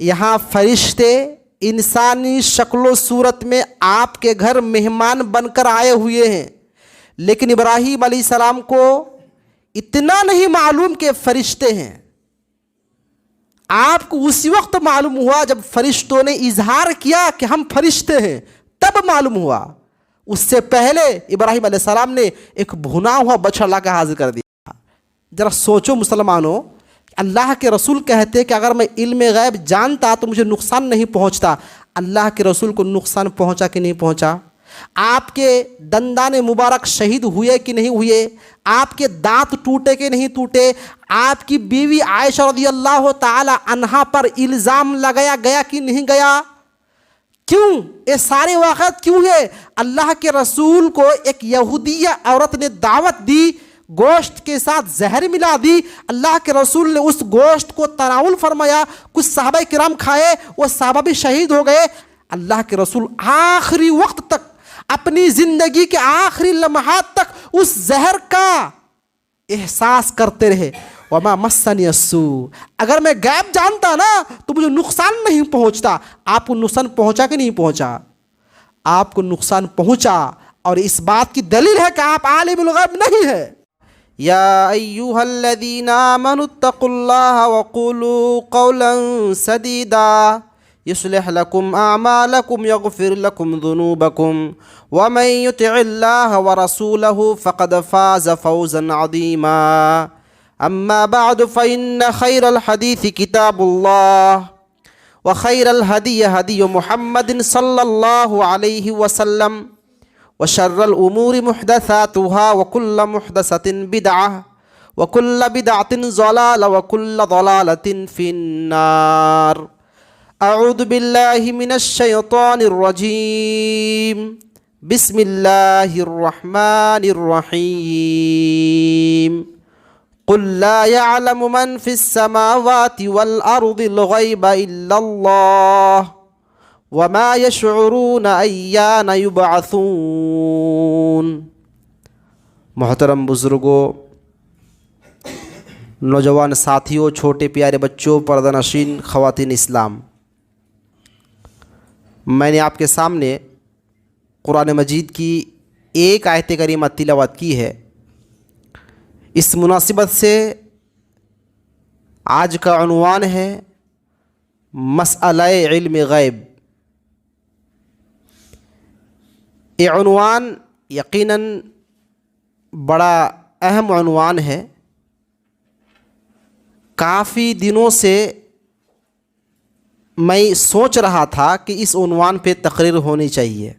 یہاں فرشتے انسانی شکل و صورت میں آپ کے گھر مہمان بن کر آئے ہوئے ہیں، لیکن ابراہیم علیہ السلام کو اتنا نہیں معلوم کہ فرشتے ہیں۔ آپ کو اسی وقت معلوم ہوا جب فرشتوں نے اظہار کیا کہ ہم فرشتے ہیں، تب معلوم ہوا۔ اس سے پہلے ابراہیم علیہ السلام نے ایک بھنا ہوا بچڑا لا کے حاضر کر دیا۔ ذرا سوچو مسلمانوں، اللہ کے رسول کہتے کہ اگر میں علم غیب جانتا تو مجھے نقصان نہیں پہنچتا۔ اللہ کے رسول کو نقصان پہنچا کہ نہیں پہنچا؟ آپ کے دندان مبارک شہید ہوئے کہ نہیں ہوئے؟ آپ کے دانت ٹوٹے کہ نہیں ٹوٹے؟ آپ کی بیوی عائشہ رضی اللہ تعالی عنہا پر الزام لگایا گیا کہ نہیں گیا؟ کیوں یہ سارے واقعات کیوں ہے؟ اللہ کے رسول کو ایک یہودیہ عورت نے دعوت دی، گوشت کے ساتھ زہر ملا دی، اللہ کے رسول نے اس گوشت کو تناول فرمایا، کچھ صحابہ کرام کھائے، وہ صحابہ بھی شہید ہو گئے۔ اللہ کے رسول آخری وقت تک، اپنی زندگی کے آخری لمحات تک اس زہر کا احساس کرتے رہے۔ وما مسنی السوء، اگر میں غیب جانتا نا تو مجھے نقصان نہیں پہنچتا۔ آپ کو نقصان پہنچا کہ نہیں پہنچا؟ آپ کو نقصان پہنچا، اور اس بات کی دلیل ہے کہ آپ عالم الغیب نہیں ہے۔ یا ایھا الذین آمنوا اتقوا اللہ وقولوا قولا سدیدا یصلح لکم اعمالکم یغفر لکم ذنوبکم ومن یطع اللہ ورسولہ فقد فاز فوزا عظیما۔ اما بعد فإن خیر الحدیث کتاب اللہ وخیر الہدی ہدی محمد صلی اللہ علیہ وسلم وشر الامور محدثاتها وكل محدثة بدعة وكل بدعة ضلالة وكل ضلالة في النار۔ اعوذ باللہ من الشیطان الرجیم، بسم اللہ الرحمن الرحیم۔ قل لا يعلم من في السماوات والأرض الغيب إلا الله وما يشعرون أيان يبعثون۔ محترم بزرگوں، نوجوان ساتھیوں، چھوٹے پیارے بچوں، پردہ نشین خواتین اسلام، میں نے آپ کے سامنے قرآن مجید کی ایک آیت کریمہ تلاوت کی ہے۔ اس مناسبت سے آج کا عنوان ہے مسئلہ علم غیب۔ یہ عنوان یقیناً بڑا اہم عنوان ہے۔ کافی دنوں سے میں سوچ رہا تھا کہ اس عنوان پہ تقریر ہونی چاہیے،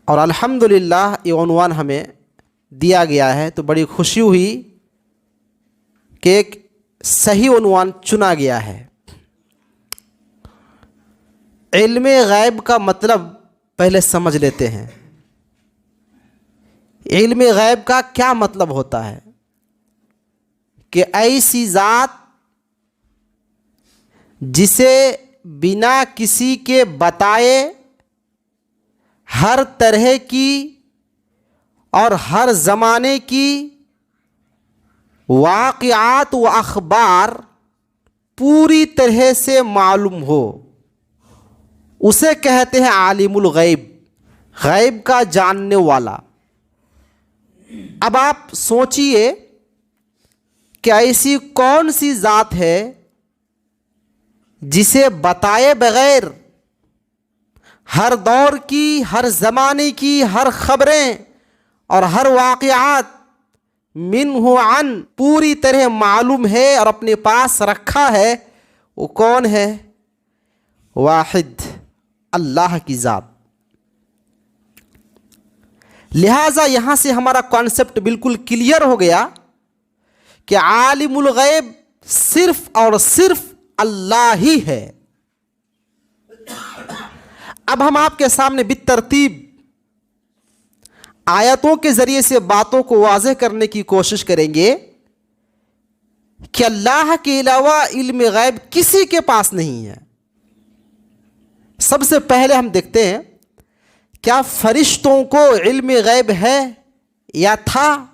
اور الحمدللہ یہ عنوان ہمیں دیا گیا ہے، تو بڑی خوشی ہوئی کہ ایک صحیح عنوان چنا گیا ہے۔ علم غیب کا مطلب پہلے سمجھ لیتے ہیں۔ علم غیب کا کیا مطلب ہوتا ہے؟ کہ ایسی ذات جسے بنا کسی کے بتائے ہر طرح کی اور ہر زمانے کی واقعات و اخبار پوری طرح سے معلوم ہو، اسے کہتے ہیں عالم الغیب، غیب کا جاننے والا۔ اب آپ سوچئے کہ ایسی کون سی ذات ہے جسے بتائے بغیر ہر دور کی، ہر زمانے کی ہر خبریں اور ہر واقعات منہ عن پوری طرح معلوم ہے اور اپنے پاس رکھا ہے؟ وہ کون ہے؟ واحد اللہ کی ذات۔ لہٰذا یہاں سے ہمارا کانسیپٹ بالکل کلیئر ہو گیا کہ عالم الغیب صرف اور صرف اللہ ہی ہے۔ اب ہم آپ کے سامنے بالترتیب آیتوں کے ذریعے سے باتوں کو واضح کرنے کی کوشش کریں گے کہ اللہ کے علاوہ علم غیب کسی کے پاس نہیں ہے۔ سب سے پہلے ہم دیکھتے ہیں، کیا فرشتوں کو علم غیب ہے یا تھا؟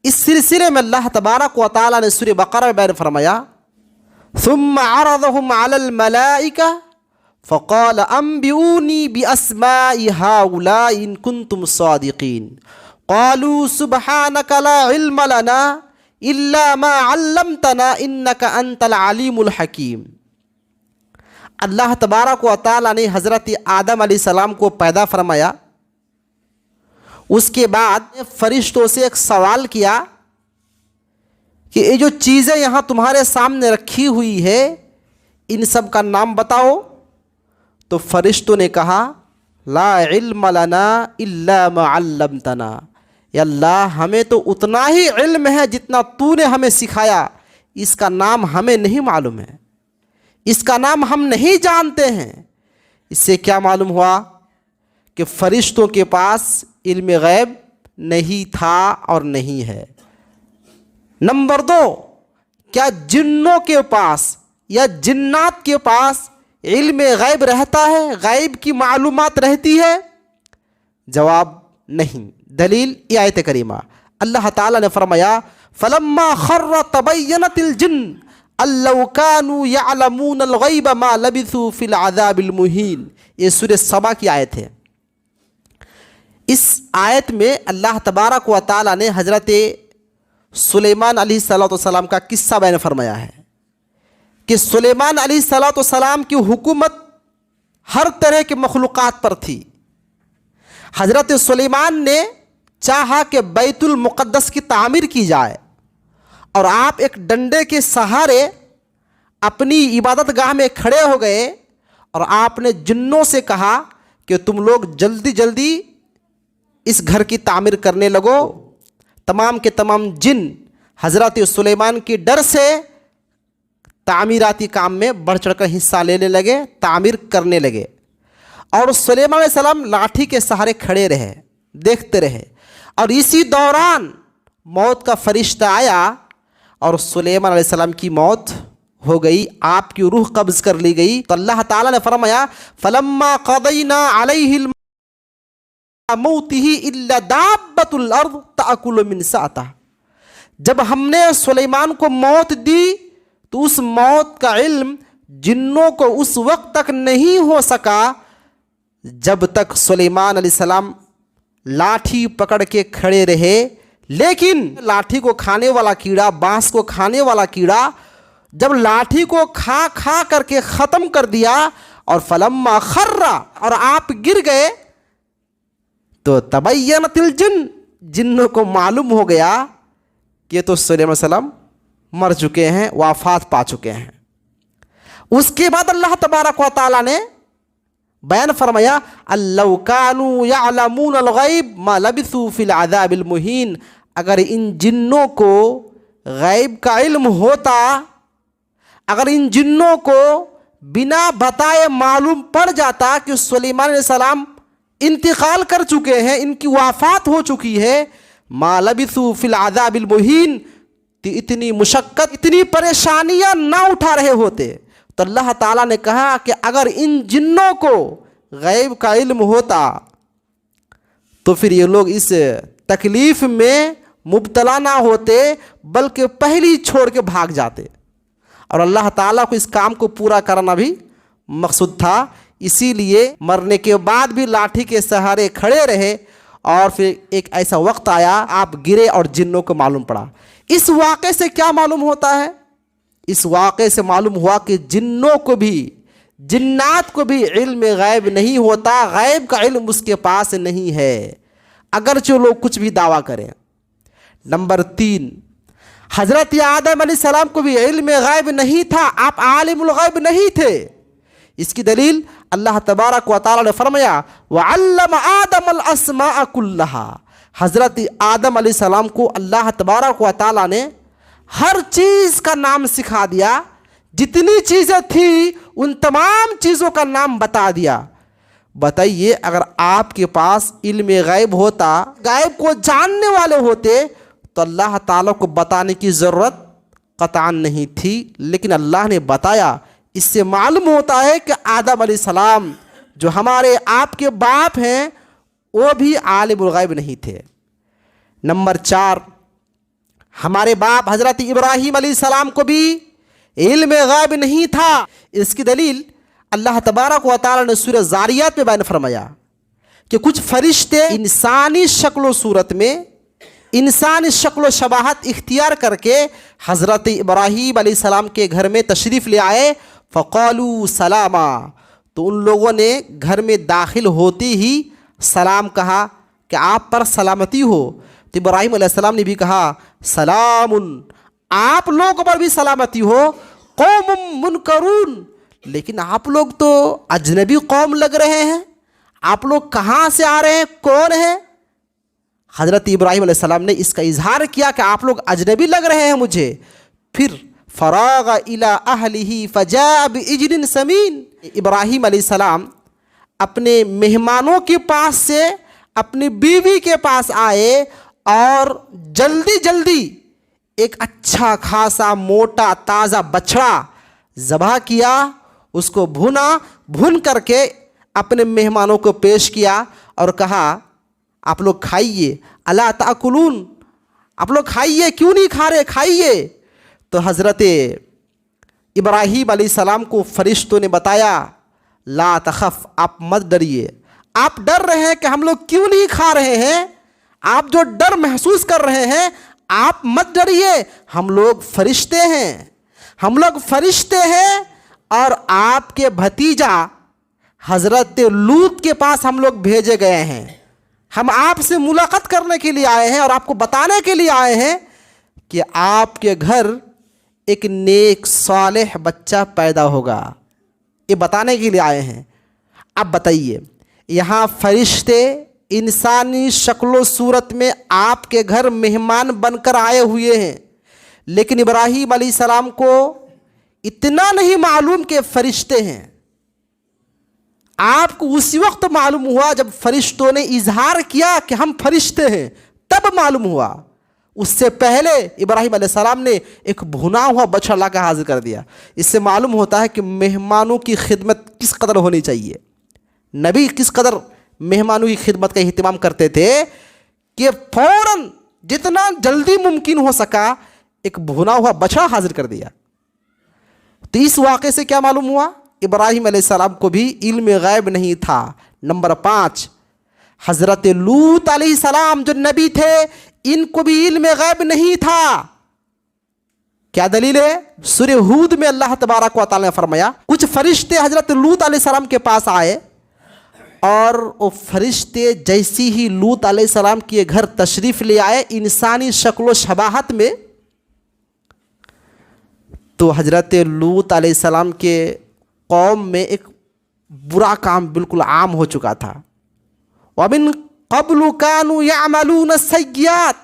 اس سلسلے میں اللہ تبارک و تعالیٰ نے سورہ بقرہ میں بیان فرمایا، ثم عرضهم على الملائكة فقال انبئوني بأسماء هؤلاء إن كنتم صادقين قالوا سبحانك لا علم لنا إلا ما علمتنا إنك أنت العليم الحكيم۔ اللہ تبارک و تعالیٰ نے حضرت آدم علیہ السلام کو پیدا فرمایا، اس کے بعد فرشتوں سے ایک سوال کیا کہ یہ جو چیزیں یہاں تمہارے سامنے رکھی ہوئی ہے ان سب کا نام بتاؤ۔ تو فرشتوں نے کہا لا علم لنا الا ما علمتنا، یا اللہ ہمیں تو اتنا ہی علم ہے جتنا تو نے ہمیں سکھایا، اس کا نام ہمیں نہیں معلوم ہے، اس کا نام ہم نہیں جانتے ہیں۔ اس سے کیا معلوم ہوا کہ فرشتوں کے پاس علم غیب نہیں تھا اور نہیں ہے۔ نمبر 2، کیا جنوں کے پاس یا جنات کے پاس علم غیب رہتا ہے، غیب کی معلومات رہتی ہے؟ جواب نہیں۔ دلیل یہ آیت کریمہ، اللہ تعالیٰ نے فرمایا فَلَمَّا خَرَّ تَبَيَّنَتِ الْجِنُّ أَن لَّوْ كَانُوا يَعْلَمُونَ الْغَيْبَ مَا لَبِثُوا فِي الْعَذَابِ الْمُهِينِ، یہ سورہ سبا کی آیت ہے۔ اس آیت میں اللہ تبارک و تعالیٰ نے حضرت سلیمان علیہ السلام کا قصہ بیان فرمایا ہے کہ سلیمان علیہ السلام کی حکومت ہر طرح کے مخلوقات پر تھی۔ حضرت سلیمان نے چاہا کہ بیت المقدس کی تعمیر کی جائے، اور آپ ایک ڈنڈے کے سہارے اپنی عبادت گاہ میں کھڑے ہو گئے، اور آپ نے جنوں سے کہا کہ تم لوگ جلدی جلدی اس گھر کی تعمیر کرنے لگو۔ تمام کے تمام جن حضرت سلیمان کی ڈر سے تعمیراتی کام میں بڑھ چڑھ کر حصہ لینے لگے، تعمیر کرنے لگے، اور سلیمان علیہ السلام لاٹھی کے سہارے کھڑے رہے، دیکھتے رہے۔ اور اسی دوران موت کا فرشتہ آیا اور سلیمان علیہ السلام کی موت ہو گئی، آپ کی روح قبض کر لی گئی۔ تو اللہ تعالیٰ نے فرمایا فَلَمَّا قَضَيْنَا عَلَيْهِ موتِهِ إِلَّا دَابَّةُ الْأَرْضِ تَأْكُلُ مِنْ سَأْتَهُ، جب ہم نے سلیمان کو موت دی تو اس موت کا علم جنوں کو اس وقت تک نہیں ہو سکا جب تک سلیمان علیہ السلام لاٹھی پکڑ کے کھڑے رہے۔ لیکن لاٹھی کو کھانے والا کیڑا، بانس کو کھانے والا کیڑا جب لاٹھی کو کھا کھا کر کے ختم کر دیا اور فلما خر، اور آپ گر گئے، تو تبینت الجن، جنوں کو معلوم ہو گیا کہ تو سلیمان علیہ السلام مر چکے ہیں، وفات پا چکے ہیں۔ اس کے بعد اللہ تبارک و تعالیٰ نے بیان فرمایا لَوْ كَانُوا يَعْلَمُونَ الْغَيْبَ مَا لَبِثُوا فِي الْعَذَابِ الْمُهِينِ، اگر ان جنوں کو غیب کا علم ہوتا، اگر ان جنوں کو بنا بتائے معلوم پڑ جاتا کہ سلیمان علیہ السلام انتقال کر چکے ہیں، ان کی وفات ہو چکی ہے، مَا لَبِثُوا فِي الْعَذَابِ الْمُهِينِ، تو اتنی مشقت، اتنی پریشانیاں نہ اٹھا رہے ہوتے۔ تو اللہ تعالیٰ نے کہا کہ اگر ان جنوں کو غیب کا علم ہوتا تو پھر یہ لوگ اس تکلیف میں مبتلا نہ ہوتے، بلکہ پہلی چھوڑ کے بھاگ جاتے، اور اللہ تعالیٰ کو اس کام کو پورا کرنا بھی مقصود تھا۔ اسی لیے مرنے کے بعد بھی لاٹھی کے سہارے کھڑے رہے، اور پھر ایک ایسا وقت آیا آپ گرے اور جنوں کو معلوم پڑا۔ اس واقعے سے کیا معلوم ہوتا ہے؟ اس واقعے سے معلوم ہوا کہ جنوں کو بھی، جنات کو بھی علم غیب نہیں ہوتا، غیب کا علم اس کے پاس نہیں ہے، اگرچہ لوگ کچھ بھی دعویٰ کریں۔ نمبر 3، حضرت آدم علیہ السلام کو بھی علم غیب نہیں تھا، آپ عالم الغیب نہیں تھے۔ اس کی دلیل اللہ تبارک و تعالیٰ نے فرمایا وَعَلَّمَ آدَمَ الْأَسْمَاءَ كُلَّهَا، حضرت آدم علیہ السلام کو اللہ تبارک و تعالیٰ نے ہر چیز کا نام سکھا دیا، جتنی چیزیں تھیں ان تمام چیزوں کا نام بتا دیا۔ بتائیے اگر آپ کے پاس علم غیب ہوتا، غیب کو جاننے والے ہوتے، تو اللہ تعالیٰ کو بتانے کی ضرورت قطعاً نہیں تھی، لیکن اللہ نے بتایا۔ اس سے معلوم ہوتا ہے کہ آدم علیہ السلام جو ہمارے آپ کے باپ ہیں وہ بھی عالم الغیب نہیں تھے۔ نمبر 4، ہمارے باپ حضرت ابراہیم علیہ السلام کو بھی علم غیب نہیں تھا۔ اس کی دلیل اللہ تبارک و تعالی نے سورہ زاریات میں بیان فرمایا کہ کچھ فرشتے انسانی شکل و صورت میں انسانی شکل و شباہت اختیار کر کے حضرت ابراہیم علیہ السلام کے گھر میں تشریف لے آئے۔ فقالوا سلاما، تو ان لوگوں نے گھر میں داخل ہوتے ہی سلام کہا کہ آپ پر سلامتی ہو۔ تو ابراہیم علیہ السلام نے بھی کہا سلام، آپ لوگوں پر بھی سلامتی ہو، قوم منکرون، لیکن آپ لوگ تو اجنبی قوم لگ رہے ہیں، آپ لوگ کہاں سے آ رہے ہیں، کون ہیں؟ حضرت ابراہیم علیہ السلام نے اس کا اظہار کیا کہ آپ لوگ اجنبی لگ رہے ہیں مجھے۔ پھر فراغ الی اہلہ فجاء بعجل سمین، ابراہیم علیہ السلام اپنے مہمانوں کے پاس سے اپنی بیوی کے پاس آئے اور جلدی جلدی ایک اچھا خاصا موٹا تازہ بچڑا ذبح کیا، اس کو بھون کر کے اپنے مہمانوں کو پیش کیا اور کہا آپ لوگ کھائیے، الا تاکلون، آپ لوگ کھائیے، کیوں نہیں کھا رہے، کھائیے۔ تو حضرت ابراہیم علیہ السلام کو فرشتوں نے بتایا لا تخف، آپ مت ڈریے، آپ ڈر رہے ہیں کہ ہم لوگ کیوں نہیں کھا رہے ہیں، آپ جو ڈر محسوس کر رہے ہیں آپ مت ڈریے، ہم لوگ فرشتے ہیں، ہم لوگ فرشتے ہیں اور آپ کے بھتیجا حضرت لوط کے پاس ہم لوگ بھیجے گئے ہیں، ہم آپ سے ملاقات کرنے کے لیے آئے ہیں اور آپ کو بتانے کے لیے آئے ہیں کہ آپ کے گھر ایک نیک صالح بچہ پیدا ہوگا، یہ بتانے کے لیے آئے ہیں۔ اب بتائیے، یہاں فرشتے انسانی شکل و صورت میں آپ کے گھر مہمان بن کر آئے ہوئے ہیں، لیکن ابراہیم علیہ السلام کو اتنا نہیں معلوم کہ فرشتے ہیں۔ آپ کو اسی وقت معلوم ہوا جب فرشتوں نے اظہار کیا کہ ہم فرشتے ہیں، تب معلوم ہوا۔ اس سے پہلے ابراہیم علیہ السلام نے ایک بھنا ہوا بچڑا لا کر حاضر کر دیا۔ اس سے معلوم ہوتا ہے کہ مہمانوں کی خدمت کس قدر ہونی چاہیے، نبی کس قدر مہمانوں کی خدمت کا اہتمام کرتے تھے کہ فوراً جتنا جلدی ممکن ہو سکا ایک بھنا ہوا بچڑا حاضر کر دیا۔ تو اس واقعے سے کیا معلوم ہوا؟ ابراہیم علیہ السلام کو بھی علم غیب نہیں تھا۔ نمبر 5، حضرت لوط علیہ السلام جو نبی تھے ان کو بھی علم غیب نہیں تھا۔ کیا دلیل ہے؟ سورہ ہود میں اللہ تبارک و تعالی نے فرمایا کچھ فرشتے حضرت لوط علیہ السلام کے پاس آئے اور وہ فرشتے جیسی ہی لوط علیہ السلام کے گھر تشریف لے آئے انسانی شکل و شباہت میں، تو حضرت لوط علیہ السلام کے قوم میں ایک برا کام بالکل عام ہو چکا تھا۔ وَمِن قَبْلُ كَانُوا يَعْمَلُونَ السَّيِّئَاتِ،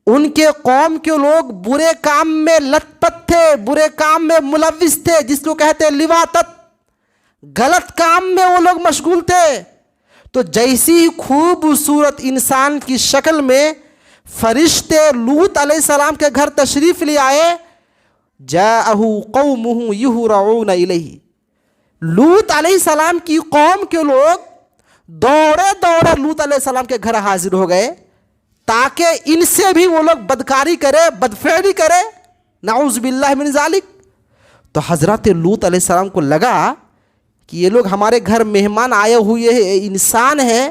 ان کے قوم کے لوگ برے کام میں لت پت تھے، برے کام میں ملوث تھے، جس کو کہتے ہیں لواطت، غلط کام میں وہ لوگ مشغول تھے۔ تو جیسی خوبصورت انسان کی شکل میں فرشتے لوط علیہ السلام کے گھر تشریف لے آئے، جاءہ قومہ یہرعون الیہ، لوط علیہ السلام کی قوم کے لوگ دوڑے دوڑے لوط علیہ السلام کے گھر حاضر ہو گئے تاکہ ان سے بھی وہ لوگ بدکاری کرے، بدفعلی کرے، نعوذ باللہ من ذالک۔ تو حضرت لوط علیہ السلام کو لگا کہ یہ لوگ ہمارے گھر مہمان آئے ہوئے ہیں، انسان ہیں،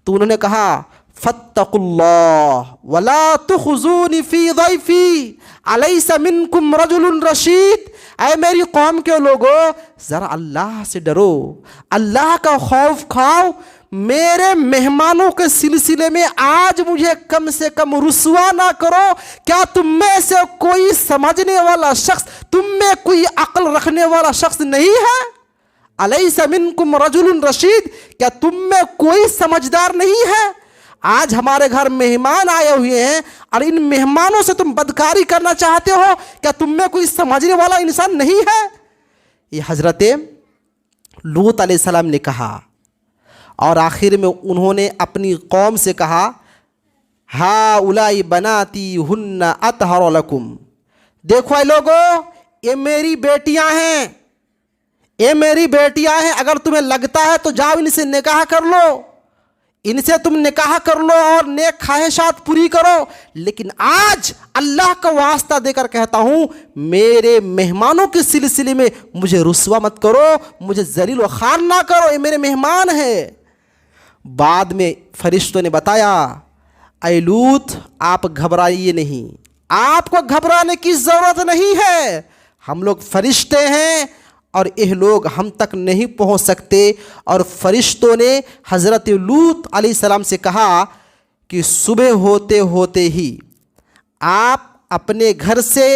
تو انہوں نے کہا فاتقوا اللہ ولا تخزونی فی ضیفی الیس منکم رجل رشید، اے میری قوم کے لوگو ذرا اللہ سے ڈرو، اللہ کا خوف کھاؤ، میرے مہمانوں کے سلسلے میں آج مجھے کم سے کم رسوا نہ کرو۔ کیا تم میں سے کوئی سمجھنے والا شخص، تم میں کوئی عقل رکھنے والا شخص نہیں ہے؟ الیس منکم رجل رشید، کیا تم میں کوئی سمجھدار نہیں ہے؟ آج ہمارے گھر مہمان آئے ہوئے ہیں اور ان مہمانوں سے تم بدکاری کرنا چاہتے ہو، کیا تم میں کوئی سمجھنے والا انسان نہیں ہے؟ یہ حضرت لوط علیہ السلام نے کہا، اور آخر میں انہوں نے اپنی قوم سے کہا ہؤلاء بناتی ہن اطہر لکم، دیکھو اے لوگو یہ میری بیٹیاں ہیں، یہ میری بیٹیاں ہیں، اگر تمہیں لگتا ہے تو جاؤ ان سے نکاح کر لو، इनसे तुम निकाह कर लो और नेक ख्वाहिशात पूरी करो, लेकिन आज अल्लाह का वास्ता देकर कहता हूँ, मेरे मेहमानों के सिलसिले में मुझे रुस्वा मत करो, मुझे जलील व खार ना करो, ये मेरे मेहमान हैं। बाद में फरिश्तों ने बताया, ऐ लूत आप घबराइए नहीं, आपको घबराने की ज़रूरत नहीं है, हम लोग फरिश्ते हैं और यह लोग हम तक नहीं पहुंच सकते। और फरिश्तों ने हज़रत लूत अलैहिस्सलाम से कहा कि सुबह होते होते ही आप अपने घर से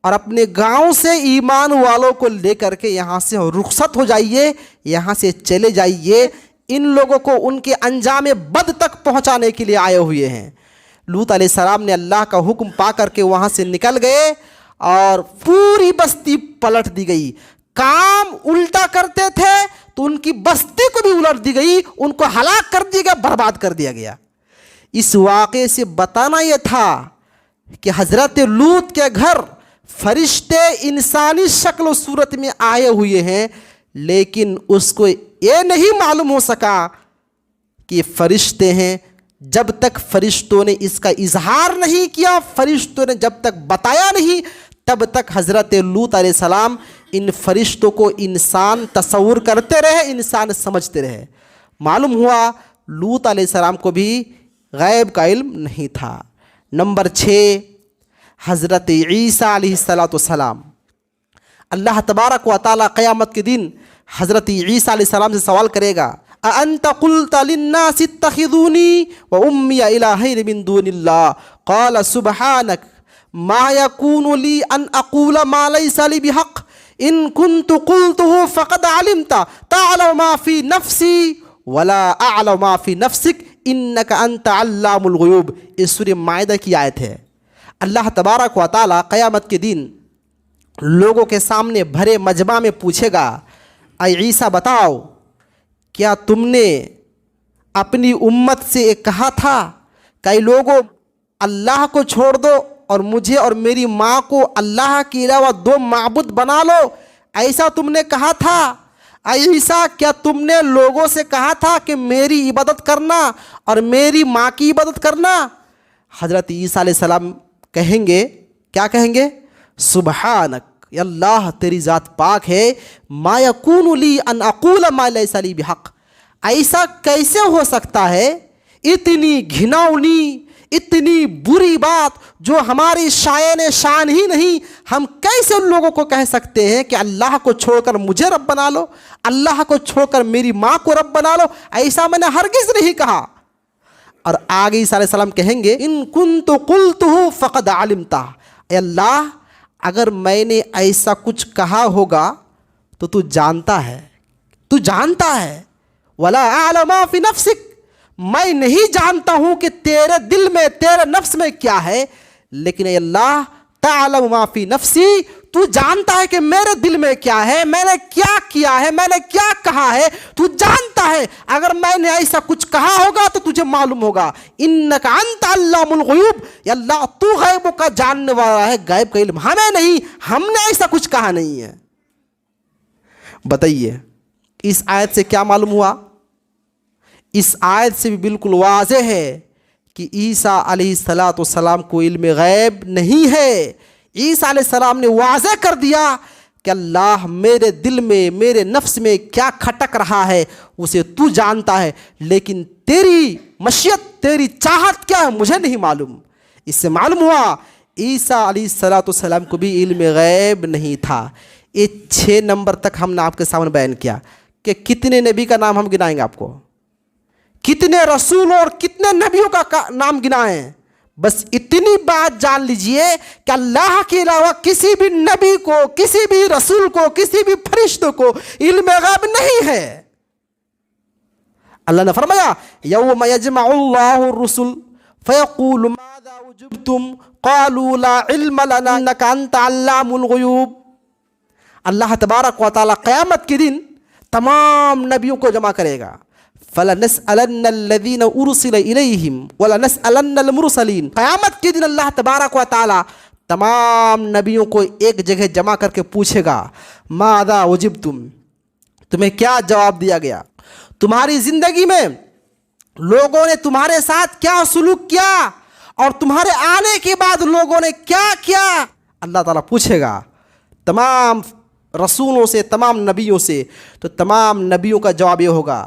और अपने गांव से ईमान वालों को लेकर के यहाँ से रुखसत हो जाइए, यहाँ से चले जाइए, इन लोगों को उनके अंजाम बद तक पहुँचाने के लिए आए हुए हैं। लूत अलैहिस्सलाम ने अल्लाह का हुक्म पा करके वहाँ से निकल गए और पूरी बस्ती पलट दी गई। काम उल्टा करते थे तो उनकी बस्ती को भी उलट दी गई, उनको हलाक कर दिया गया, बर्बाद कर दिया गया। इस वाक़े से बताना यह था कि हज़रत लूत के घर फरिश्ते इंसानी शक्ल सूरत में आए हुए हैं, लेकिन उसको ये नहीं मालूम हो सका कि फरिश्ते हैं। जब तक फरिश्तों ने इसका इजहार नहीं किया, फरिश्तों ने जब तक बताया नहीं, तब तक हज़रत लूत अलैहिस्सलाम इन फरिश्तों को इंसान तस्वुर करते रहे, इंसान समझते रहे। मालूम हुआ लूत अलैहिस्सलाम को भी गैब का इल्म नहीं था। नंबर 6, हज़रत ईसा अलैहिस्सलाम। अल्लाह तबारक व तआला क़यामत के दिन हज़रत ईसा अलैहिस्सलाम से सवाल करेगा, अअंत क़ुल्त लिन्नासि इत्तख़िज़ूनी व उम्मी इलाहैनि मिन दूनिल्लाह क़ाल सुब्हानक मा यकूनु ली अन अक़ूल मा लैसा ली बिहक़ इन कुन्तु क़ुल्तुहु फ़क़द अलिमता तअलमु मा फ़ी नफ़्सी वला अअलमु मा फ़ी नफ़्सिक इन्नका अंत अल्लामुल ग़ुयूब। इस सूरह माइदा की आयत है। अल्लाह तबारक व तआला क़यामत के दिन लोगों के सामने भरे मजमा में पूछेगा, ऐ ईसा बताओ, क्या तुमने अपनी उम्मत से कहा था कई लोगों अल्लाह को छोड़ दो और मुझे और मेरी माँ को अल्लाह के अलावा 2 माबूद बना लो, ऐसा तुमने कहा था? ऐ ईसा क्या तुमने लोगों से कहा था कि मेरी इबादत करना और मेरी माँ की इबादत करना? हज़रत ईसा अलैहिस्सलाम कहेंगे, क्या कहेंगे? सुब्हानक, अल्लाह तेरी ज़ात पाक है, मा यकूनु ली अन अक़ूल मा लैसा ली बिहक़। ऐसा कैसे हो सकता है? इतनी घिनौनी, इतनी बुरी बात जो हमारी शायन शान ही नहीं, हम कैसे उन लोगों को कह सकते हैं कि अल्लाह को छोड़कर मुझे रब बना लो, अल्लाह को छोड़कर मेरी माँ को रब बना लो? ऐसा मैंने हरगिज़ नहीं कहा। और आगे ईसा अलैहिस्सलाम कहेंगे, इन कुन्तु क़ुल्तुहु फ़क़द अलिमता, अल्लाह अगर मैंने ऐसा कुछ कहा होगा तो तू जानता है, तू जानता है। वला अअलमु मा फ़ी नफ़्सिक, मैं नहीं जानता हूं कि तेरे दिल में, तेरे नफ्स में क्या है, लेकिन अल्लाह तअलमु मा फ़ी नफ़्सी, तू जानता है कि मेरे दिल में क्या है, मैंने क्या किया है, मैंने क्या कहा है, तू जानता है। अगर मैंने ऐसा कुछ कहा होगा तो तुझे मालूम होगा। इन्नका अंत अल्लामुल ग़ुयूब, अल्लाह तू गैब का जानने वाला है, गैब का इल्म हमें नहीं, हमने ऐसा कुछ कहा नहीं है। बताइए इस आयत से क्या मालूम हुआ? इस आयत से भी बिल्कुल वाज़ेह है कि ईसा अलैहिस्सलाम को इल्म गैब नहीं है। ईसा अलैहिस्सलाम ने वाज़ेह कर दिया कि अल्लाह मेरे दिल में, मेरे नफ्स में क्या खटक रहा है उसे तू जानता है, लेकिन तेरी मशीयत, तेरी चाहत क्या है मुझे नहीं मालूम। इससे मालूम हुआ ईसा अलैहिस्सलाम को भी इल्म गैब नहीं था। ये 6 नंबर तक हमने आपके सामने बयान किया कि कितने नबी का नाम हम गिनाएंगे आपको, कितने रसूल और कितने नबियों का नाम गिनाएं। बस इतनी बात जान लीजिए कि अल्लाह के अलावा किसी भी नबी को, किसी भी रसूल को, किसी भी फरिश्ते को इल्म गैब नहीं है। अल्लाह ने फरमाया, यौम यजमउल्लाहु रुसुल फयक़ूलु माज़ा उजिब्तुम क़ालू ला इल्म लना इन्नका अंत अल्लामुल ग़ुयूब। अल्लाह तबारक व तआला क़यामत के दिन तमाम नबियों को जमा करेगा। फ़लनस्अलन्नल्लज़ीना उरसिला इलैहिम वलनस्अलन्नल मुरसलीन। क़यामत के दिन अल्लाह तबारक व तआला तमाम नबियों को एक जगह जमा करके पूछेगा, माज़ा उजिब्तुम, तुम्हें क्या जवाब दिया गया? तुम्हारी ज़िंदगी में लोगों ने तुम्हारे साथ क्या सलूक किया और तुम्हारे आने के बाद लोगों ने क्या किया। अल्लाह ताला पूछेगा तमाम रसूलों से, तमाम नबियों से। तो तमाम नबियों का जवाब ये होगा,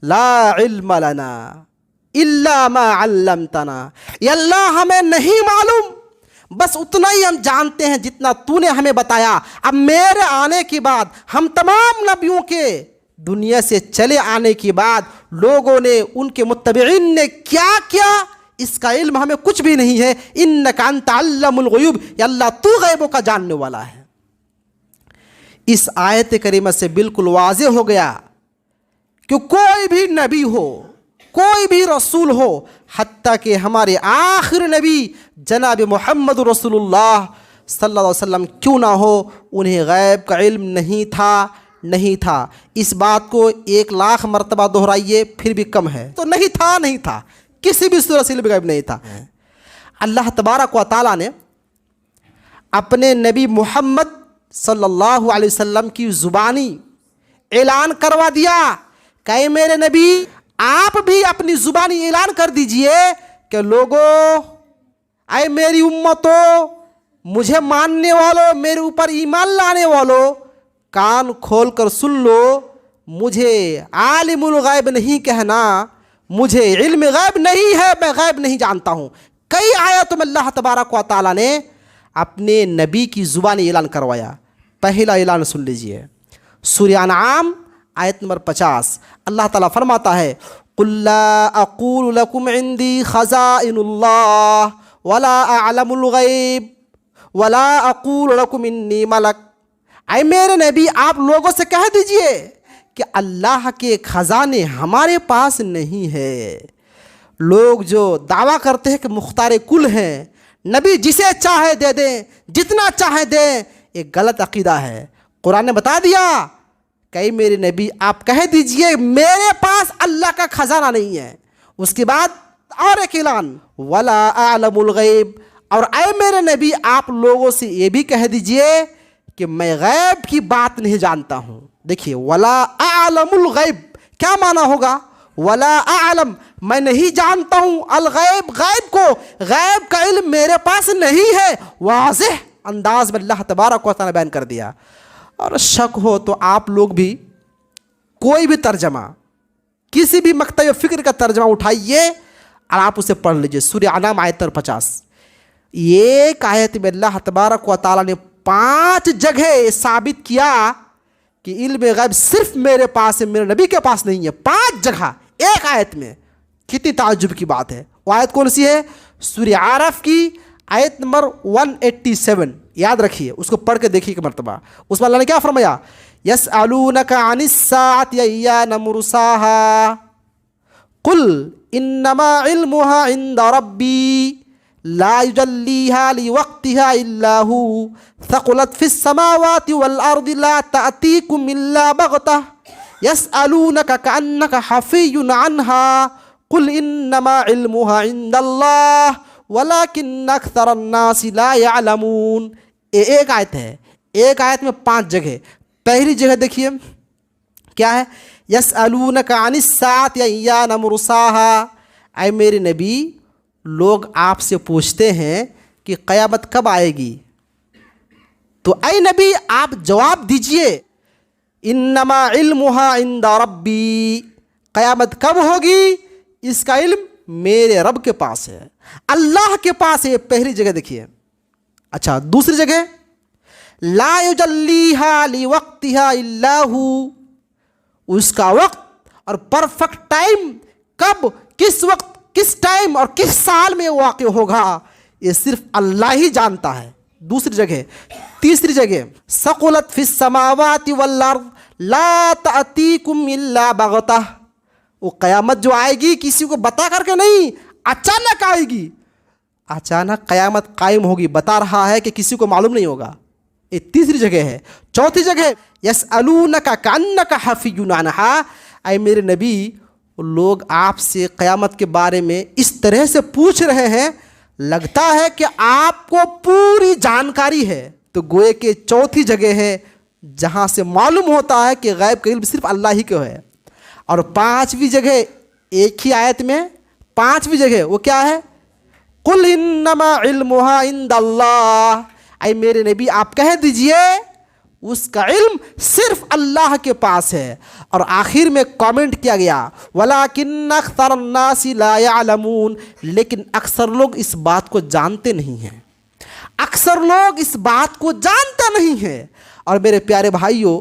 ला इल्म लना इल्ला मा अल्लमतना, या अल्लाह हमें नहीं मालूम, बस उतना ही हम जानते हैं जितना तूने हमें बताया। अब मेरे आने के बाद, हम तमाम नबियों के दुनिया से चले आने के बाद लोगों ने, उनके मुत्तबईन ने क्या किया, इसका इल्म हमें कुछ भी नहीं है। इन्नका अंता अल्लामुल गुयूब, या अल्लाह तू गैबों का जानने वाला है। इस आयत करीमा से बिल्कुल वाज़ेह हो गया कि कोई भी नबी हो, कोई भी रसूल हो, हत्ता कि हमारे आखिर नबी जनाब मोहम्मद रसूलुल्लाह सल्लल्लाहु अलैहि वसल्लम क्यों ना हो, उन्हें गैब का इल्म नहीं था। इस बात को 1,00,000 मरतबा दोहराइए फिर भी कम है। तो नहीं था, किसी भी सूरत से गैब नहीं था। अल्लाह तबारक व तआला ने अपने नबी मोहम्मद सल्लल्लाहु अलैहि वसल्लम की ज़ुबानी ऐलान करवा दिया कि मेरे नबी आप भी अपनी ज़ुबानी ऐलान कर दीजिए कि लोगों, आए मेरी उम्मतों, मुझे मानने वालों, मेरे ऊपर ईमान लाने वालों, कान खोल कर सुन लो, मुझे आलिमुल गैब नहीं कहना, मुझे इल्म गैब नहीं है, मैं गैब नहीं जानता हूँ। कई आयतों में अल्लाह तबारक व तआला ने अपने नबी की ज़ुबानी ऐलान करवाया। पहला ऐलान सुन लीजिए, सूरह अनआम आयत नंबर 50। अल्लाह ताला फरमाता है, कुल ला अक़ूलु लकुम इंदी खज़ाइनुल्लाह वला अअलमुल गैब वला अक़ूलु लकुम इन्नी मलक। ऐ मेरे नबी, आप लोगों से कह दीजिए कि अल्लाह के खजाने हमारे पास नहीं है। लोग जो दावा करते हैं कि मुख्तार कुल हैं, नबी जिसे चाहे दे दें, जितना चाहे दें, एक गलत अकीदा है। कुरान ने बता दिया कि मेरे नबी आप कह दीजिए मेरे पास अल्लाह का खजाना नहीं है। उसके बाद और एक ऐलान, वला आलमुल गैब, और ऐ मेरे नबी आप लोगों से ये भी कह दीजिए कि मैं गैब की बात नहीं जानता हूँ। देखिए, वला आलमुल गैब क्या माना होगा, वला आलम मैं नहीं जानता हूँ, अल गैब गैब को, गैब का इल्म मेरे पास नहीं है। वाज़ेह अंदाज में अल्लाह तबारक व तआला बयान कर दिया। और शक हो तो आप लोग भी कोई भी तर्जमा, किसी भी मकतब फ़िक्र का तर्जमा उठाइए और आप उसे पढ़ लीजिए। सूरह अनआम आयत 50। एक आयत में अल्लाह तबारक व तआला ने 5 जगह साबित किया कि इल्म गैब सिर्फ मेरे पास है, मेरे नबी के पास नहीं है। 5 जगह एक आयत में, कितनी ताज्जुब की बात है। वो आयत कौन सी है? सूरह आरफ की आयत नंबर 187। याद रखिए, उसको पढ़ के देखिए कि मरतबा। उसमें अल्लाह ने क्या फरमाया, यसअलूनका अनिस्साअति अय्याना मुरसाहा कुल इन्नमा इल्मुहा इंदा रब्बी ला युजल्लीहा लिवक्तिहा इल्ला हु थक़ुलत फिस समावाति वल अर्दि ला तअतीकुम इल्ला बग़तह यसअलूनका कअन्नका हफ़िय्युन अन्हा कुल इन्नमा इल्मुहा इंदल्लाह वलाकिन्न अक्सरन्नासि ला यअलमून। एक आयत है, एक आयत में 5 जगह। पहली जगह देखिए क्या है, यसअलूनका अनिस्साअति अय्याना मुरसाहा। ऐ मेरे नबी, लोग आपसे पूछते हैं कि क़यामत कब आएगी, तो ऐ नबी आप जवाब दीजिए, इन्नमा इल्मुहा इंदा रब्बी, क़यामत कब होगी इसका इल्म मेरे रब के पास है, अल्लाह के पास है। पहली जगह देखिए। अच्छा, दूसरी जगह, ला युजल्लीहा लिवक्तिहा इल्ला हु, उसका वक्त और परफेक्ट टाइम कब, किस वक्त, किस टाइम और किस साल में वाक़ होगा, ये सिर्फ अल्लाह ही जानता है। दूसरी जगह। तीसरी जगह, सक़ुलत फिस समावाति वल अर्द ला तअतीकुम इल्ला बग़तह, वो क़यामत जो आएगी किसी को बता करके नहीं, अचानक आएगी, अचानक क़यामत कायम होगी। बता रहा है कि किसी को मालूम नहीं होगा। ये तीसरी जगह है। चौथी जगह, यसअलूनका कअन्नका हफ़िय्युन अन्हा। ऐ मेरे नबी, लोग आपसे क़यामत के बारे में इस तरह से पूछ रहे हैं, लगता है कि आपको पूरी जानकारी है। तो गोए के चौथी जगह है जहाँ से मालूम होता है कि गैब का इल्म सिर्फ अल्लाह ही को है। और 5वीं जगह एक ही आयत में 5वीं जगह वो क्या है, कुल इन्नमा इल्मुहा इंदल्लाह, ऐ मेरे नबी आप कह दीजिए उसका इल्म सिर्फ अल्लाह के पास है। और आखिर में कमेंट किया गया वलाकिन अक्सरन्नासी ला यअलमून, लेकिन अक्सर लोग इस बात को जानते नहीं हैं, अक्सर लोग इस बात को जानते नहीं हैं। और मेरे प्यारे भाइयों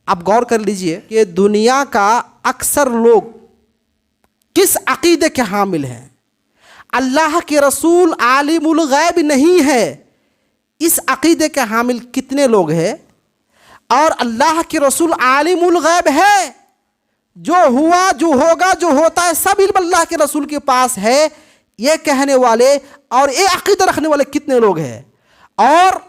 आप गौर कर लीजिए कि दुनिया का अक्सर लोग किस अकीदे के हामिल हैं। अल्लाह के रसूल आलिमुल गैब नहीं है, इस अकीदे के हामिल कितने लोग हैं। और अल्लाह के रसूल आलिमुल गैब है, जो हुआ जो होगा जो होता है सब इल्म अल्लाह के रसूल के पास है, ये कहने वाले और ये अकीदा रखने वाले कितने लोग हैं। और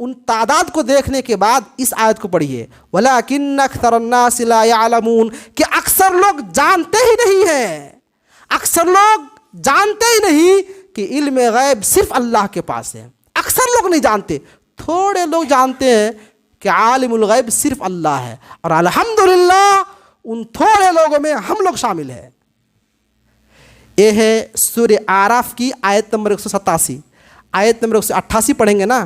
उन तादाद को देखने के बाद इस आयत को पढ़िए वलाकिन अक्सरन्नास ला यअलमून, कि अक्सर लोग जानते ही नहीं हैं, अक्सर लोग जानते ही नहीं कि इल्म गैब सिर्फ अल्लाह के पास है। अक्सर लोग नहीं जानते, थोड़े लोग जानते हैं कि आलिमुल गैब सिर्फ अल्लाह है। और अल्हम्दुलिल्लाह उन थोड़े लोगों में हम लोग शामिल हैं। ये है सूरह आराफ की आयत नंबर 187। आयत नंबर 188 पढ़ेंगे ना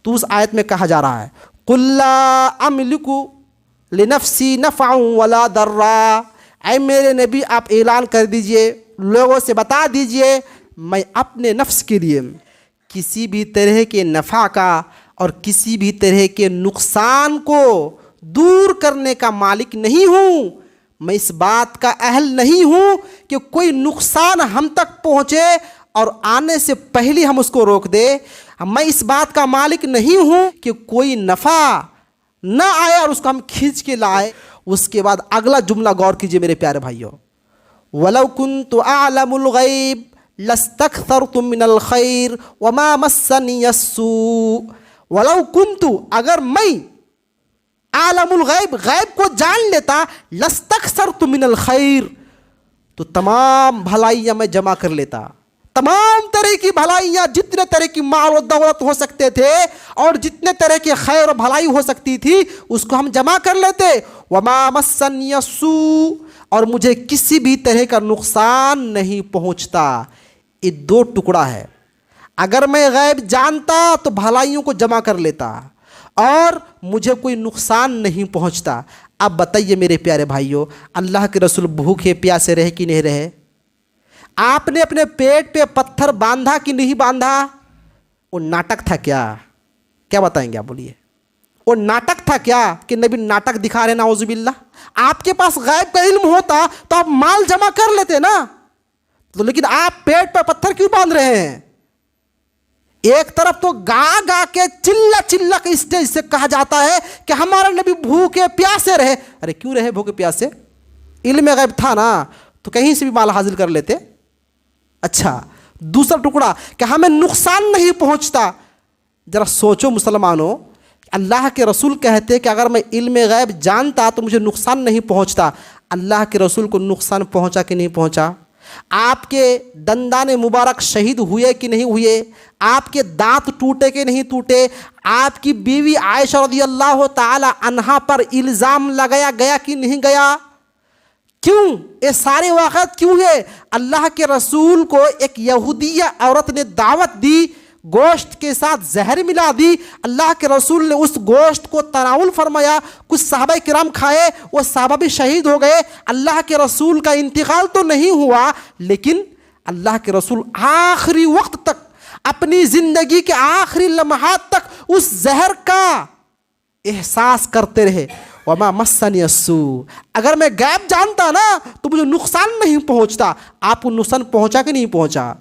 तो उस आयत में कहा जा रहा है कुल ला अमलिकु लिनफ्सी नफ़अन वला दर्रा, ऐ मेरे नबी आप ऐलान कर दीजिए, लोगों से बता दीजिए मैं अपने नफ्स के लिए किसी भी तरह के नफ़ा का और किसी भी तरह के नुकसान को दूर करने का मालिक नहीं हूँ। मैं इस बात का अहल नहीं हूँ कि कोई नुकसान हम तक पहुँचे और आने से पहले हम उसको रोक दे। मैं इस बात का मालिक नहीं हूँ कि कोई नफ़ा न आए और उसको हम खींच के लाए। उसके बाद अगला जुमला गौर कीजिए मेरे प्यारे भाइयों, वलौ कुन्तु अअलमुल गैब लस्तक्थरतु मिनल खैर वमा मस्सनी अस्सू। वलौ कुन्तु, अगर मैं आलमुल गैब, गैब को जान लेता, लस्तक्थरतु मिनल खैर, तो तमाम भलाइयाँ मैं जमा कर लेता, तमाम तरह की भलाइयाँ, जितने तरह की माल और दौलत हो सकते थे और जितने तरह की खैर और भलाई हो सकती थी उसको हम जमा कर लेते। वमा मस्सनी अस्सू, और मुझे किसी भी तरह का नुकसान नहीं पहुँचता। ये दो टुकड़ा है, अगर मैं गैब जानता तो भलाइयों को जमा कर लेता और मुझे कोई नुकसान नहीं पहुंचता। अब बताइए मेरे प्यारे भाइयों, अल्लाह के रसूल भूखे प्यासे रहे कि नहीं रहे? आपने अपने पेट पे पत्थर बांधा कि नहीं बांधा? वो नाटक था क्या? क्या बताएंगे आप, बोलिए। वो नाटक था क्या कि नबी नाटक दिखा रहे? नाउजुबिल्लाह। आपके पास गैब का इल्म होता तो आप माल जमा कर लेते ना, तो लेकिन आप पेट पर पत्थर क्यों बांध रहे हैं? एक तरफ तो गा गा के चिल्ला चिल्ला के स्टेज से कहा जाता है कि हमारा नबी भूखे प्यासे रहे। अरे क्यों रहे भूखे प्यासे? इल्म गैब था ना, तो कहीं से भी माल हासिल कर लेते। अच्छा, दूसरा टुकड़ा कि हमें नुकसान नहीं पहुंचता। जरा सोचो मुसलमानों, अल्लाह के रसूल कहते कि अगर मैं इल्म गैब जानता तो मुझे नुकसान नहीं पहुंचता। अल्लाह के रसूल को नुकसान पहुंचा कि नहीं पहुंचा? आपके दंदाने मुबारक शहीद हुए कि नहीं हुए? आपके दांत टूटे कि नहीं टूटे? आपकी बीवी आयशा रज़ियल्लाहु ताला अन्हा पर इल्ज़ाम लगाया गया कि नहीं गया? क्यों ये सारे वाक़यात क्यों है? अल्लाह के रसूल को एक यहूदिया औरत ने दावत दी, गोश्त के साथ जहर मिला दी। अल्लाह के रसूल ने उस गोश्त को तनाउल फरमाया, कुछ सहाबा किराम खाए, वो सहाबा भी शहीद हो गए। अल्लाह के रसूल का इंतकाल तो नहीं हुआ, लेकिन अल्लाह के रसूल आखिरी वक्त तक, अपनी ज़िंदगी के आखिरी लम्हात तक उस जहर का एहसास करते रहे। वमा मस्सनी अस्सू, अगर मैं गैब जानता ना तो मुझे नुकसान नहीं पहुँचता। आपको नुकसान पहुँचा कि नहीं पहुँचा?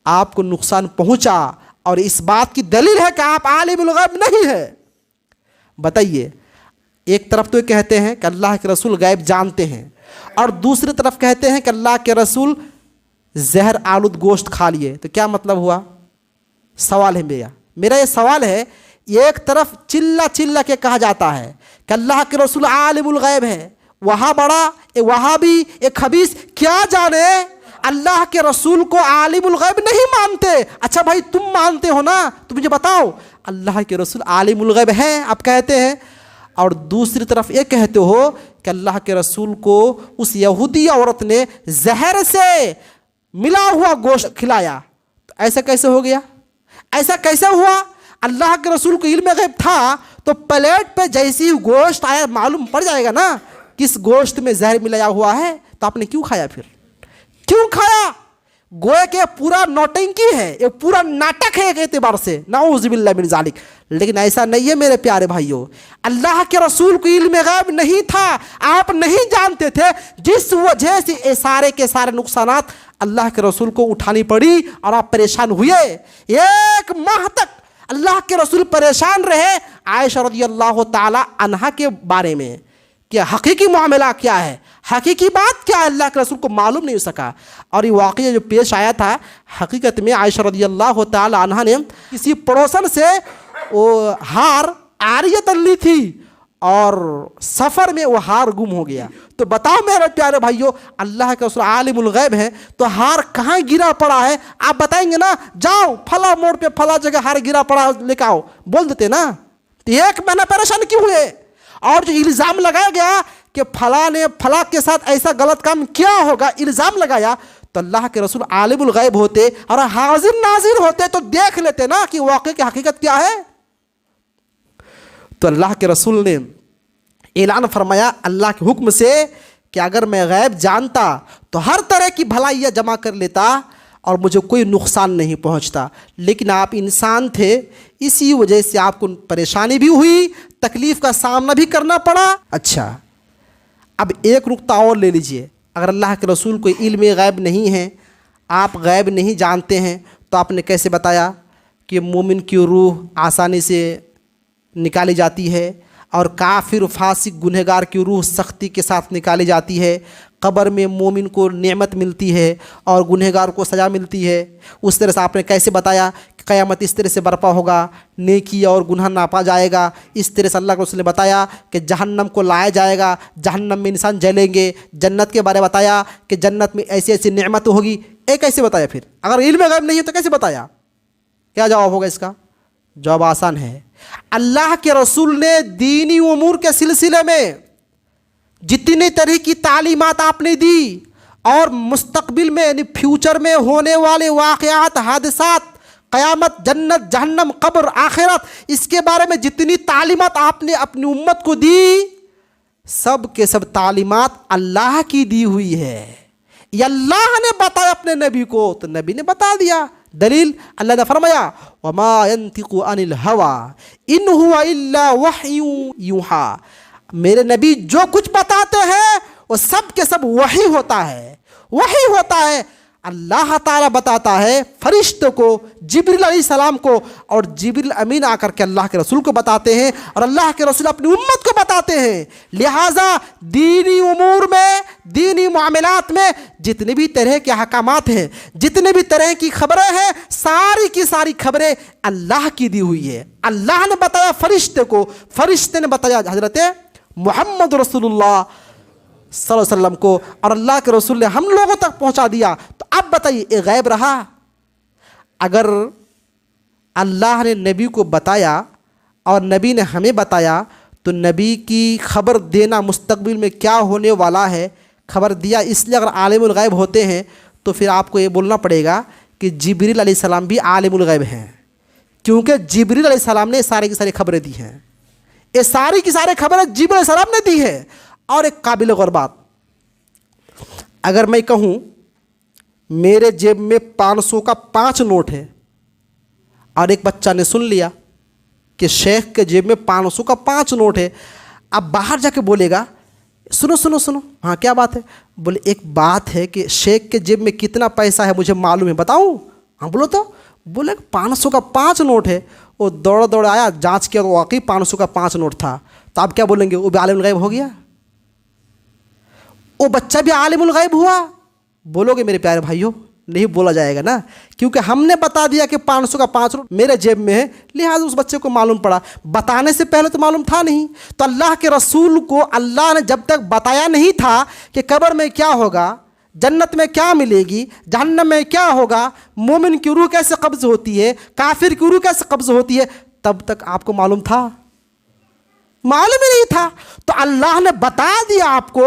आपको नुकसान पहुंचा, और इस बात की दलील है कि आप आलिमुल गैब नहीं है। बताइए, एक तरफ तो ये कहते हैं कि अल्लाह के रसूल गैब जानते हैं, और दूसरी तरफ कहते हैं कि अल्लाह के रसूल जहर आलूद गोश्त खा लिए, तो क्या मतलब हुआ? सवाल है मेरा ये सवाल है। एक तरफ चिल्ला चिल्ला के कहा जाता है कि अल्लाह के रसूल आलिमुल गैब है, वहाँ बड़ा ए वहाँ भी एक खबीस, क्या जाने अल्लाह के रसूल को आलिमुल गैब नहीं मानते। अच्छा भाई तुम मानते हो ना, तो मुझे बताओ अल्लाह के रसूल आलिमुल गैब हैं आप कहते हैं, और दूसरी तरफ ये कहते हो کہ اللہ کے رسول کو اس یہودی عورت نے زہر سے ملا ہوا گوشت کھلایا، تو ایسا کیسے ہو گیا؟ ایسا کیسے ہوا؟ اللہ کے رسول کو علم غیب تھا تو پلیٹ پہ جیسی گوشت آیا معلوم پڑ جائے گا نا کس گوشت میں زہر ملایا ہوا ہے، تو آپ نے کیوں کھایا؟ پھر کیوں کھایا؟ گویا کہ پورا نوٹنکی ہے، یہ پورا ناٹک ہے ایک اعتبار سے، نعوذ باللہ من ذالک۔ لیکن ایسا نہیں ہے میرے پیارے بھائیوں، اللہ کے رسول کو علم غیب نہیں تھا، آپ نہیں جانتے تھے، جس وجہ سے یہ سارے کے سارے نقصانات اللہ کے رسول کو اٹھانی پڑی اور آپ پریشان ہوئے۔ 1 ماہ تک اللہ کے رسول پریشان رہے عائشہ رضی اللہ تعالی عنہا کے بارے میں کہ حقیقی معاملہ کیا ہے، حقیقی بات کیا ہے، اللہ کے رسول کو معلوم نہیں ہو سکا۔ اور یہ واقعہ جو پیش آیا تھا، حقیقت میں عائشہ رضی اللہ تعالی عنہا نے کسی پڑوسن سے وہ ہار عاریۃً لی تھی اور سفر میں وہ ہار گم ہو گیا۔ تو بتاؤ میرے پیارے بھائیوں، اللہ کے رسول عالم الغیب ہے تو ہار کہاں گرا پڑا ہے آپ بتائیں گے نا؟ جاؤ پھلا موڑ پہ پھلا جگہ ہار گرا پڑا ہے لے کے آؤ، بول دیتے نا۔ تو 1 مہینہ پریشان کیوں ہوئے؟ اور جو الزام لگایا گیا کہ فلاں نے فلاں کے ساتھ ایسا غلط کام کیا ہوگا، الزام لگایا، تو اللہ کے رسول عالم الغیب ہوتے اور حاضر ناظر ہوتے تو دیکھ لیتے نا کہ واقعے کی حقیقت کیا ہے۔ تو اللہ کے رسول نے اعلان فرمایا اللہ کے حکم سے کہ اگر میں غیب جانتا تو ہر طرح کی بھلائیاں جمع کر لیتا اور مجھے کوئی نقصان نہیں پہنچتا، لیکن آپ انسان تھے، اسی وجہ سے آپ کو پریشانی بھی ہوئی، تکلیف کا سامنا بھی کرنا پڑا۔ اچھا، اب ایک نقطہ اور لے لیجئے، اگر اللہ کے رسول کو علم غیب نہیں ہے، آپ غیب نہیں جانتے ہیں، تو آپ نے کیسے بتایا کہ مومن کی روح آسانی سے نکالی جاتی ہے اور کافر فاسق گنہگار کی روح سختی کے ساتھ نکالی جاتی ہے، قبر میں مومن کو نعمت ملتی ہے اور گنہگار کو سزا ملتی ہے؟ اس طرح سے آپ نے کیسے بتایا کہ قیامت اس طرح سے برپا ہوگا، نیکی اور گناہ ناپا جائے گا؟ اس طرح سے اللہ کے رسول نے بتایا کہ جہنم کو لایا جائے گا، جہنم میں انسان جلیں گے، جنت کے بارے بتایا کہ جنت میں ایسی ایسی نعمت ہوگی۔ ایک کیسے بتایا؟ پھر اگر علم غیب نہیں ہے تو کیسے بتایا؟ کیا جواب ہوگا اس کا؟ جواب آسان ہے، اللہ کے رسول نے دینی امور کے سلسلے میں جتنی طرح کی تعلیمات آپ نے دی اور مستقبل میں یعنی فیوچر میں ہونے والے واقعات، حادثات، قیامت، جنت، جہنم، قبر، آخرت، اس کے بارے میں جتنی تعلیمات آپ نے اپنی امت کو دی، سب کے سب تعلیمات اللہ کی دی ہوئی ہے۔ یہ اللہ نے بتایا اپنے نبی کو تو نبی نے بتا دیا۔ دلیل اللہ نے فرمایا وما ينطق عن الهوى ان هو الا وحی یوحى، میرے نبی جو کچھ بتاتے ہیں وہ سب کے سب وحی ہوتا ہے، وحی ہوتا ہے۔ اللہ تعالیٰ بتاتا ہے فرشتوں کو، جبریل علیہ السلام کو، اور جبریل امین آ کر کے اللہ کے رسول کو بتاتے ہیں اور اللہ کے رسول اپنی امت کو بتاتے ہیں۔ لہٰذا دینی امور میں، دینی معاملات میں جتنے بھی طرح کے احکامات ہیں، جتنے بھی طرح کی خبریں ہیں، ساری کی ساری خبریں اللہ کی دی ہوئی ہے۔ اللہ نے بتایا فرشتے کو، فرشتے نے بتایا حضرت محمد رسول اللہ صلی اللہ علیہ وسلم کو، اور اللہ کے رسول نے ہم لوگوں تک پہنچا دیا۔ تو اب بتائیے یہ غیب رہا؟ اگر اللہ نے نبی کو بتایا اور نبی نے ہمیں بتایا تو نبی کی خبر دینا مستقبل میں کیا ہونے والا ہے خبر دیا، اس لیے اگر عالم الغیب ہوتے ہیں تو پھر آپ کو یہ بولنا پڑے گا کہ جبریل علیہ السلام بھی عالم الغیب ہیں، کیونکہ جبریل علیہ السلام نے سارے کی ساری خبریں دی ہیں، یہ ساری کی ساری خبریں جبریل علیہ السلام نے دی ہے۔ اور ایک قابل غور بات، اگر میں کہوں میرے جیب میں 500 کا 5 نوٹ ہے اور ایک بچہ نے سن لیا کہ شیخ کے جیب میں 500 کا 5 نوٹ ہے، اب باہر جا کے بولے گا سنو سنو سنو، ہاں کیا بات ہے؟ بولے ایک بات ہے کہ شیخ کے جیب میں کتنا پیسہ ہے مجھے معلوم ہے، بتاؤں؟ ہاں بولو تو، بولے 500 کا 5 نوٹ ہے۔ وہ دوڑ آیا، جانچ کیا تو واقعی 500 کا 5 نوٹ تھا۔ تو آپ کیا بولیں گے؟ وہ بھی عالم الغیب ہو گیا؟ وہ بچہ بھی عالم الغیب ہوا؟ بولو گے میرے پیارے بھائیوں؟ نہیں بولا جائے گا نا، کیونکہ ہم نے بتا دیا کہ 500 کا 5 نوٹ میرے جیب میں ہے، لہٰذا اس بچے کو معلوم پڑا، بتانے سے پہلے تو معلوم تھا نہیں۔ تو اللہ کے رسول کو اللہ نے جب تک بتایا نہیں تھا کہ قبر میں کیا ہوگا، جنت میں کیا ملے گی، جہنم میں کیا ہوگا، مومن کی روح کیسے قبض ہوتی ہے، کافر کی روح کیسے قبض ہوتی ہے، تب تک آپ کو معلوم تھا؟ मालूम ही नहीं था, तो अल्लाह ने बता दिया आपको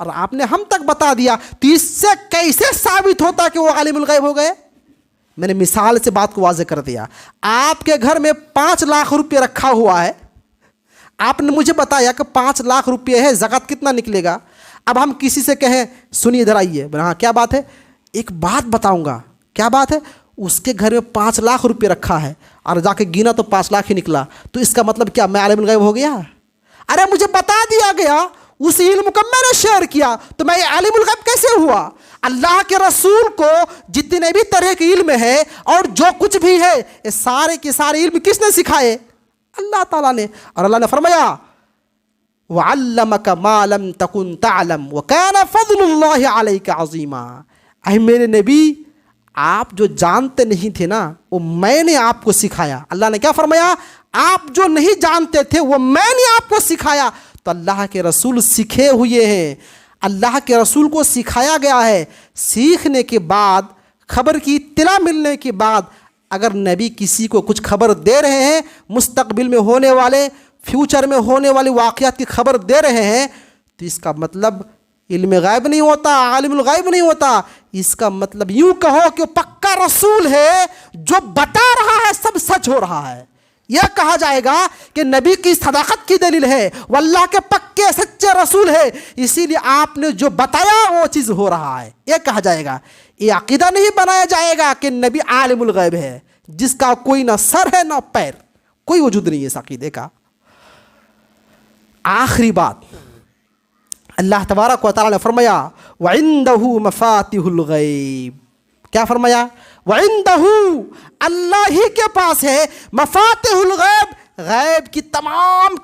और आपने हम तक बता दिया, तो इससे कैसे साबित होता कि वो आलिमुल गैब हो गए? मैंने मिसाल से बात को वाज़ेह कर दिया। आपके घर में 5 लाख रुपये रखा हुआ है, आपने मुझे बताया कि 5 लाख रुपये है, ज़कात कितना निकलेगा? अब हम किसी से कहें सुनिए इधर आइए, हाँ क्या बात है, एक बात बताऊंगा, क्या बात है? उसके घर में 5 लाख रुपये रखा है और जाके गिना तो 5 लाख ही निकला, तो इसका मतलब क्या मैं आलिमुल गैब हो गया? अरे मुझे बता दिया गया, उस इल्म को मैंने शेयर किया, तो मैं आलिमुल गैब कैसे हुआ? अल्लाह के रसूल को जितने भी तरह के इल्म है और जो कुछ भी है, ये सारे के सारे इल्म किसने सिखाए? अल्लाह ताला ने। और अल्लाह ने फरमाया वअल्लमका मा लम तकुन तअलम व काना फज़लुल्लाहि अलैका अज़ीमा। ऐ मेरे नबी, आप जो जानते नहीं थे ना, वो मैंने आपको सिखाया। अल्लाह ने क्या फरमाया? आप जो नहीं जानते थे वो मैंने आपको सिखाया। तो अल्लाह के रसूल सीखे हुए हैं, अल्लाह के रसूल को सिखाया गया है। सीखने के बाद, खबर की इत्तला मिलने के बाद, अगर नबी किसी को कुछ खबर दे रहे हैं, मुस्तकबिल में होने वाले, फ्यूचर में होने वाले वाक़यात की खबर दे रहे हैं, तो इसका मतलब इल्म गैब नहीं होता, आलिमुल गैब नहीं होता। इसका मतलब यूं कहो कि पक्का रसूल है, जो बता रहा है सब सच हो रहा है। यह कहा जाएगा कि नबी की सदाकत की दलील है, वो अल्लाह के पक्के सच्चे रसूल है, इसीलिए आपने जो बताया वो चीज़ हो रहा है, यह कहा जाएगा। ये अकीदा नहीं बनाया जाएगा कि नबी आलिमुल गैब है, जिसका कोई ना सर है ना पैर, कोई वजूद नहीं है इस अकीदे का। आखिरी बात, अल्लाह तबारक व तआला ने फरमाया वइंदहु मफातिहुल गैब। क्या फरमाया? वइंदहु, अल्लाह ही के पास है, मफातिहुल गैब, गैब की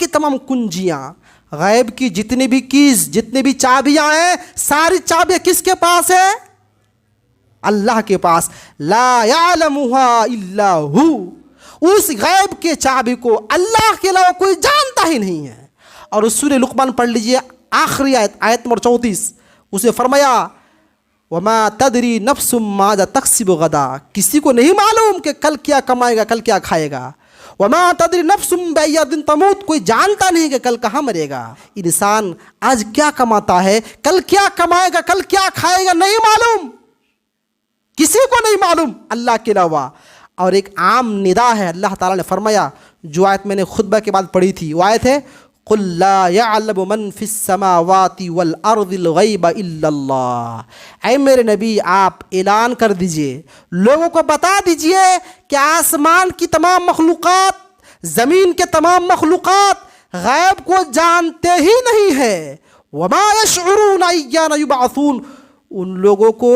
तमाम कुंजियाँ, गैब की जितनी भी कीज, जितनी भी चाबियाँ हैं, सारी चाबियाँ किसके पास है? अल्लाह के पास। ला यालमुहा इल्ला हु, उस गैब के चाबी को अल्लाह के अलावा कोई जानता ही नहीं है। और उस सूरह लुक़मान पढ़ लीजिए, आखिरी आयत नंबर 34, उसे फरमाया वमा तदरी नफ्सुम माज़ा तक्सिबु गदा, किसी को नहीं मालूम कि कल क्या कमाएगा, कल क्या खाएगा। वमा तदरी नफ्सुम बिअय्यि अर्दिन तमूत, कोई जानता नहीं कि कल कहाँ मरेगा। इंसान आज क्या कमाता है, कल क्या कमाएगा, कल क्या खाएगा, नहीं मालूम, किसी को नहीं मालूम अल्लाह के अलावा। और एक आम निदा है, अल्लाह ताला ने फरमाया, जो आयत मैंने खुतबा के बाद पढ़ी थी, वो आयत है कुल ला यअलमु मन फिस समावाति वल अर्दिल गैब इल्लल्लाह। ऐ मेरे नबी, आप ऐलान कर दीजिए, लोगों को बता दीजिए कि आसमान की तमाम मखलूक़ात, ज़मीन के तमाम मखलूक़ात गैब को जानते ही नहीं है। वमा यशउरून अय्याना युबअसून, उन लोगों को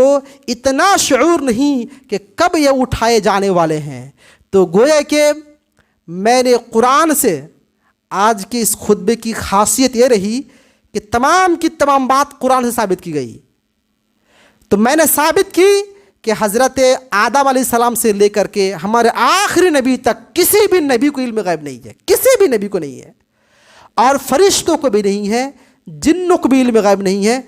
इतना शऊर नहीं कि कब ये उठाए जाने वाले हैं। तो गोया कि मैंने कुरान से आज के इस खुतबे की खासियत ये रही कि तमाम की तमाम बात कुरान से साबित की गई। तो मैंने साबित की कि हज़रत आदम अलैहिस्सलाम से लेकर के हमारे आखिरी नबी तक किसी भी नबी को इल्म गैब नहीं है, किसी भी नबी को नहीं है, और फरिश्तों को भी नहीं है, जिन्नों को भी इल्म गैब नहीं है।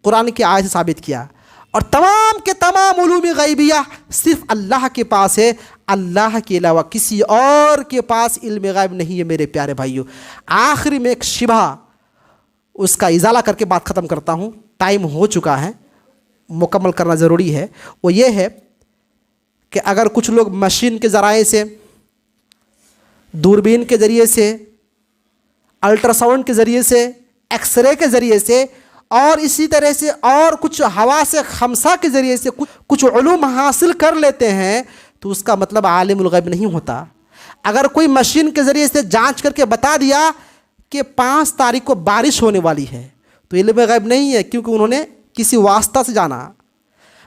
कुरान की आयत से साबित किया। और तमाम के तमाम उलूम गैबिया सिर्फ अल्लाह के पास है, अल्लाह के अलावा किसी और के पास इल्म गैब नहीं है। मेरे प्यारे भाइयों, आखिरी में एक शिबा उसका इजाला करके बात ख़त्म करता हूँ, टाइम हो चुका है, मुकम्मल करना ज़रूरी है। वो ये है कि अगर कुछ लोग मशीन के ज़राए से, दूरबीन के ज़रिए से, अल्ट्रासाउंड के ज़रिए से, एक्सरे के ज़रिए से, और इसी तरह से और कुछ हवा से खमसा के ज़रिए से कुछ उलूम हासिल कर लेते हैं, तो उसका मतलब आलिमुल गैब नहीं होता। अगर कोई मशीन के ज़रिए से जांच करके बता दिया कि 5 तारीख को बारिश होने वाली है, तो इल्म गैब नहीं है, क्योंकि उन्होंने किसी वास्ता से जाना।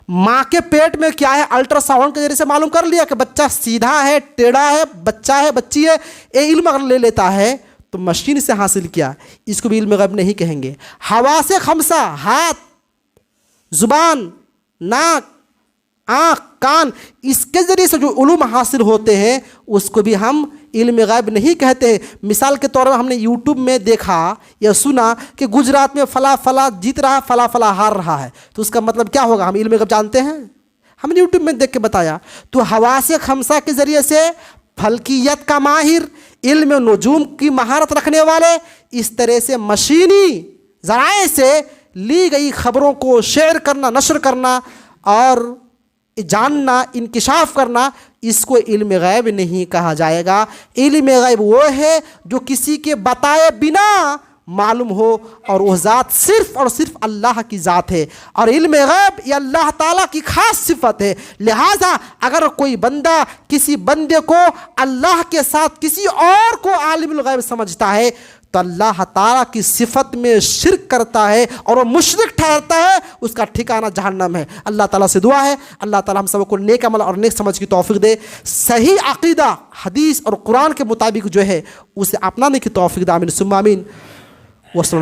माँ के पेट में क्या है, अल्ट्रासाउंड के ज़रिए से मालूम कर लिया कि बच्चा सीधा है, टेढ़ा है, बच्चा है, बच्ची है, ये इल्म अगर ले लेता है तो मशीन से हासिल किया, इसको भी इल्म गैब नहीं कहेंगे। हवा से खमसा, हाथ, ज़ुबान, नाक, आँख, कान, इसके ज़रिए से जो उलूम हासिल होते हैं उसको भी हम इल्म गैब नहीं कहते। मिसाल के तौर पर हमने यूट्यूब में देखा या सुना कि गुजरात में फला फला जीत रहा है, फला फला हार रहा है, तो उसका मतलब क्या होगा? हम इल्म गैब जानते हैं? हमने यूट्यूब में देख के बताया। तो हवा से खमसा के ज़रिए से फल्कियत का माहिर, इल्म नजूम की महारत रखने वाले, इस तरह से मशीनी ज़राए से ली गई खबरों को शेयर करना, नशर करना और जानना, इंकिशाफ करना, इसको इल्म गैब नहीं कहा जाएगा। इल्म गैब वो है जो किसी के बताए बिना मालूम हो, और वो ज़ात सिर्फ़ और सिर्फ अल्लाह की ज़ात है, और इल्म गैब ये अल्लाह ताला की ख़ास सिफ़त है। लिहाजा अगर कोई बंदा किसी बंदे को अल्लाह के साथ किसी और को आलिमुल गैब समझता है तो अल्लाह ताला की सिफ़त में शिरक करता है और वो मुशरिक ठहरता है, उसका ठिकाना जहन्नम है। अल्लाह ताला से दुआ है अल्लाह ताला हम सबको नेक अमल और नेक समझ की तौफीक दे, सही अक़ीदा हदीस और कुरान के मुताबिक जो है उसे अपनाने की तौफीक दे। आमीन सुम्मा आमीन। वस्सलाम।